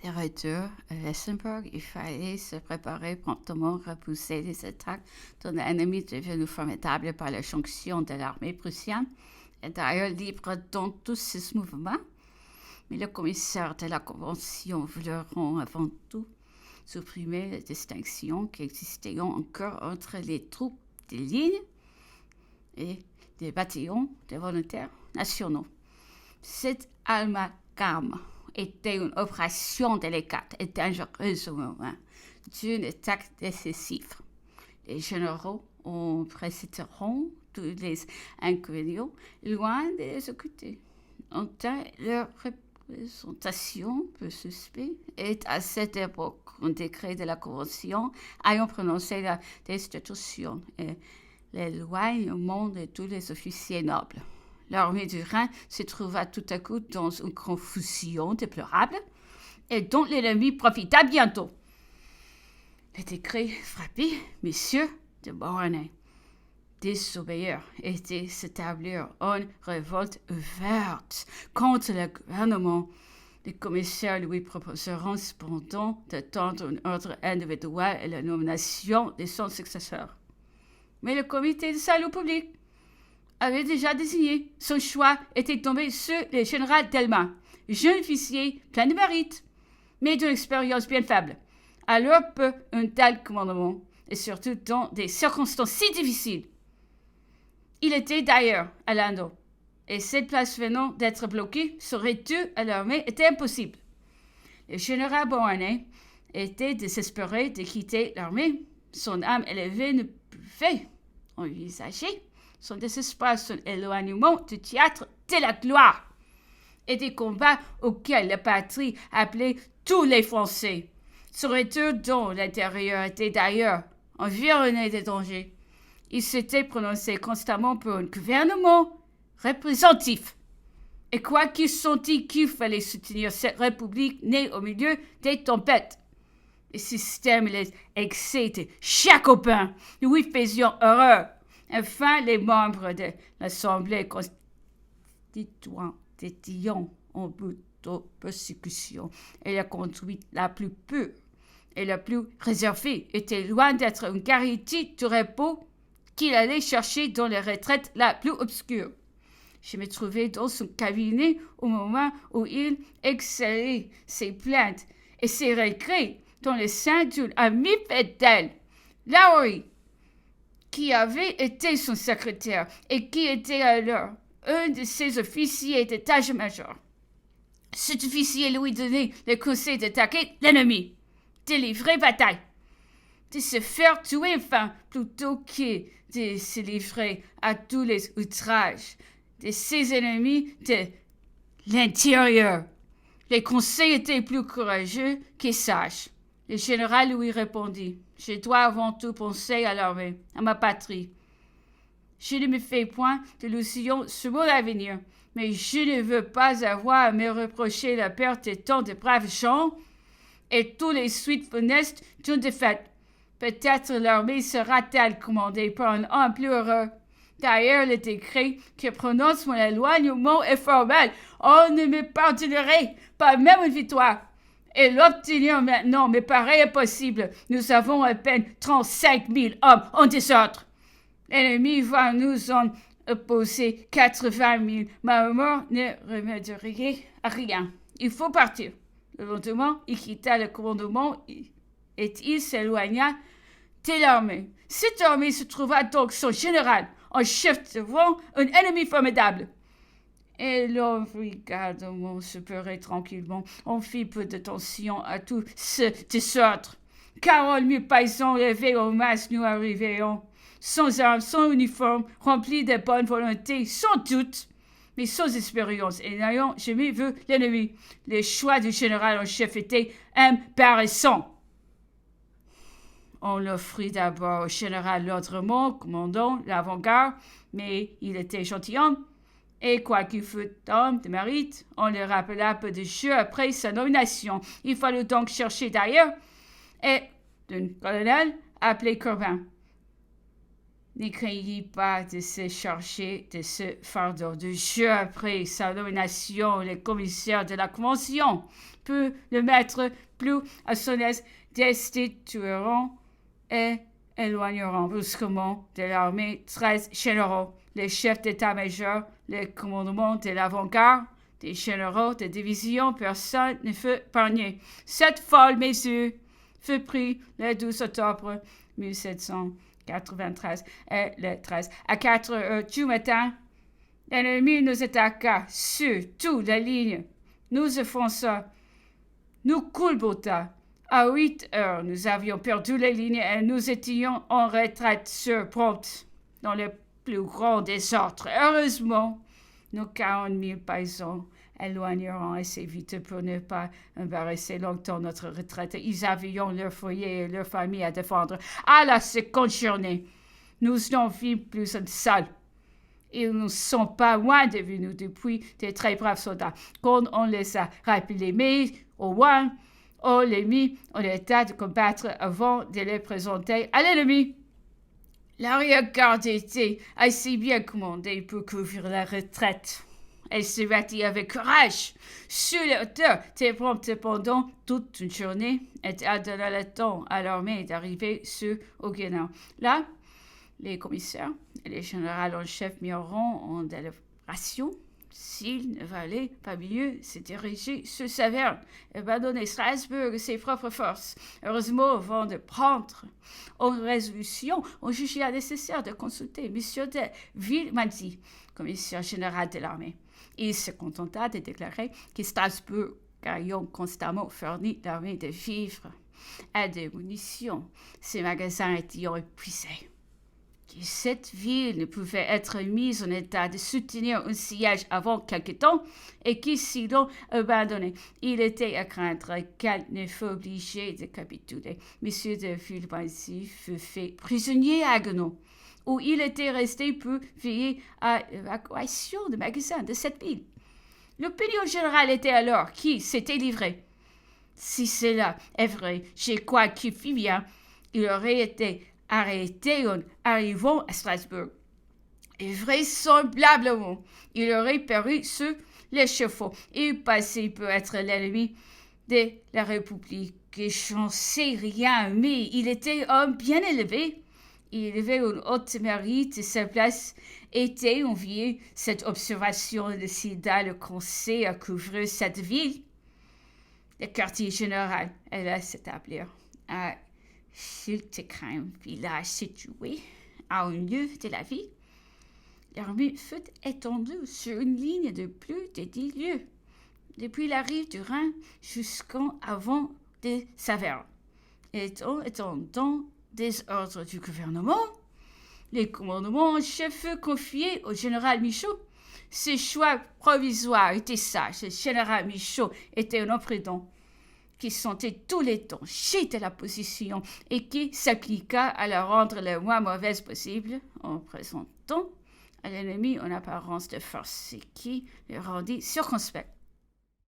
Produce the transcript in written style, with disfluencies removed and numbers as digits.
De retour à Weissenburg, il fallait se préparer promptement à repousser les attaques dont l'ennemi devenu formidable par la jonction de l'armée prussienne et d'ailleurs libre dans tous ses mouvements. Mais le commissaire de la Convention vouluront avant tout supprimer les distinctions qui existaient encore entre les troupes des lignes et des bataillons des volontaires nationaux. Cet amalgame était une opération délicate et dangereuse au moment d'une attaque décisive. Les généraux en préciteront tous les inconvénients loin de les écouter. En temps, leur représentation peu suspecte est à cette époque un décret de la Convention ayant prononcé la destitution et l'éloignement de tous les officiers nobles. L'armée du Rhin se trouva tout à coup dans une confusion déplorable et dont l'ennemi profita bientôt. Le décret frappait messieurs de Beauharnais. Désobéir était s'établir une révolte ouverte contre le gouvernement. Les commissaires lui proposeront cependant d'attendre un ordre individuel et la nomination de son successeur. Mais le comité de salut public avait déjà désigné. Son choix était tombé sur le général Delma, jeune officier plein de mérite, mais d'une expérience bien faible. Alors peut un tel commandement, et surtout dans des circonstances si difficiles. Il était d'ailleurs à Landau, et cette place venant d'être bloquée serait due à l'armée était impossible. Le général Beauharnais était désespéré de quitter l'armée. Son âme élevée ne pouvait envisager son désespoir, son éloignement du théâtre de la gloire et des combats auxquels la patrie appelait tous les Français. Son retour dans l'intérieur était d'ailleurs environné de dangers. Il s'était prononcé constamment pour un gouvernement représentatif. Et quoi qu'il sentit qu'il fallait soutenir cette république née au milieu des tempêtes. Le système et les excès de Jacobin nous y faisions horreur. Enfin, les membres de l'Assemblée constituant étions en bout de persécution et la conduite la plus pure et la plus réservée était loin d'être une garantie du repos qu'il allait chercher dans les retraites la plus obscure. Je me trouvais dans son cabinet au moment où il exhalait ses plaintes et ses regrets dans le sein d'une amie fidèle, Lowry, qui avait été son secrétaire et qui était alors un de ses officiers d'état-major. Cet officier lui donnait le conseil d'attaquer l'ennemi, de livrer bataille, de se faire tuer enfin plutôt que de se livrer à tous les outrages de ses ennemis de l'intérieur. Les conseils étaient plus courageux que sages. Le général lui répondit: « Je dois avant tout penser à l'armée, à ma patrie. Je ne me fais point d'illusions sur mon avenir, mais je ne veux pas avoir à me reprocher la perte de tant de braves gens et tous les suites funestes d'une défaite. Peut-être l'armée sera-t-elle commandée par un homme plus heureux. D'ailleurs, le décret qui prononce mon éloignement est formel. On ne me pardonnerait pas même une victoire. Et l'obtenir maintenant me paraît impossible. Nous avons à peine 35 000 hommes en désordre. L'ennemi va nous en opposer 80 000. Ma mort ne remédierait à rien. Il faut partir. » Le lendemain, il quitta le commandement et il s'éloigna de l'armée. Cette armée se trouva donc son général en chef devant un ennemi formidable. Et l'on regarda se pleurer tranquillement. On fit peu d'attention à tout ce désordre. 40 000 paysans levés en masse nous arrivions, sans armes, sans uniforme, remplis de bonne volonté, sans doute, mais sans expérience, et n'ayant jamais vu l'ennemi. Le choix du général en chef était embarrassant. On l'offrit d'abord au général Laudremont, commandant l'avant-garde, mais il était gentilhomme, et quoiqu'il fût homme de mérite, on le rappela peu de jours après sa nomination. Il fallut donc chercher d'ailleurs, et d'un colonel appelé Corbin. ne craignit pas de se charger de ce fardeau. De jeu après sa nomination, les commissaires de la Convention peut le mettre plus à son aise, destitueront et éloigneront brusquement de l'armée 13 généraux, les chefs d'état-major, le commandement de l'avant-garde, des généraux de division, personne ne fut épargné. Cette folle mesure fut prise le 12 octobre 1793 et le 13. À 4 heures du matin, l'ennemi nous attaqua sur toute la ligne, nous enfonça, nous culbota. À 8 heures, nous avions perdu les lignes et nous étions en retraite sur prompte, dans le plus grand désordre. Heureusement, nos 40 000 paysans éloigneront assez vite pour ne pas embarrasser longtemps notre retraite. Ils avaient leur foyer et leur famille à défendre. À la seconde journée, nous n'en vîmes plus un seul. Ils ne sont pas loin de nous depuis des très braves soldats. Quand on les a rappelés, mais au moins, on les mit en état de combattre avant de les présenter à l'ennemi. L'arrière-garde était assez bien commandée pour couvrir la retraite. Elle se battit avec courage sur les hauteurs, très prompte pendant toute une journée, et a donné le temps à l'armée d'arriver sur Auguenant. Là, les commissaires et les généraux en chef mirent en délibération s'il ne valait pas mieux se diriger sur Saverne et abandonner Strasbourg et ses propres forces. Heureusement, avant de prendre une résolution, on jugea nécessaire de consulter M. de Villemandi, commissaire général de l'armée. Il se contenta de déclarer que Strasbourg ayant constamment fourni l'armée de vivres et de munitions, ses magasins étaient épuisés. Que cette ville ne pouvait être mise en état de soutenir un siège avant quelque temps et que si l'on abandonnait, il était à craindre qu'elle ne fût obligée de capituler. M. de Villemandi fut fait prisonnier à Haguenau, où il était resté pour veiller à l'évacuation des magasins de cette ville. L'opinion générale était alors qui s'était livré. Si cela est vrai, je crois qu'il fit bien. Il aurait été arrêté en arrivant à Strasbourg. Et vraisemblablement, il aurait paru sur l'échafaud et passé pour être l'ennemi de la République. Et j'en sais rien, mais il était homme bien élevé. Il avait une haute mérite et sa place était enviée. Cette observation décida le conseil à couvrir cette ville. Le quartier général allait s'établir à Schiltigheim, village situé à un lieu de la ville. L'armée fut étendue sur une ligne de plus de 10 lieues, depuis la rive du Rhin jusqu'en avant de Saverne. Étant des ordres du gouvernement, les commandements en chef furent confiés au général Michaud. Ce choix provisoire était sage. Le général Michaud était un homme prudent qui sentait tous les dangers de la position et qui s'appliqua à la rendre le moins mauvaise possible en présentant à l'ennemi une apparence de force, ce qui le rendit circonspect.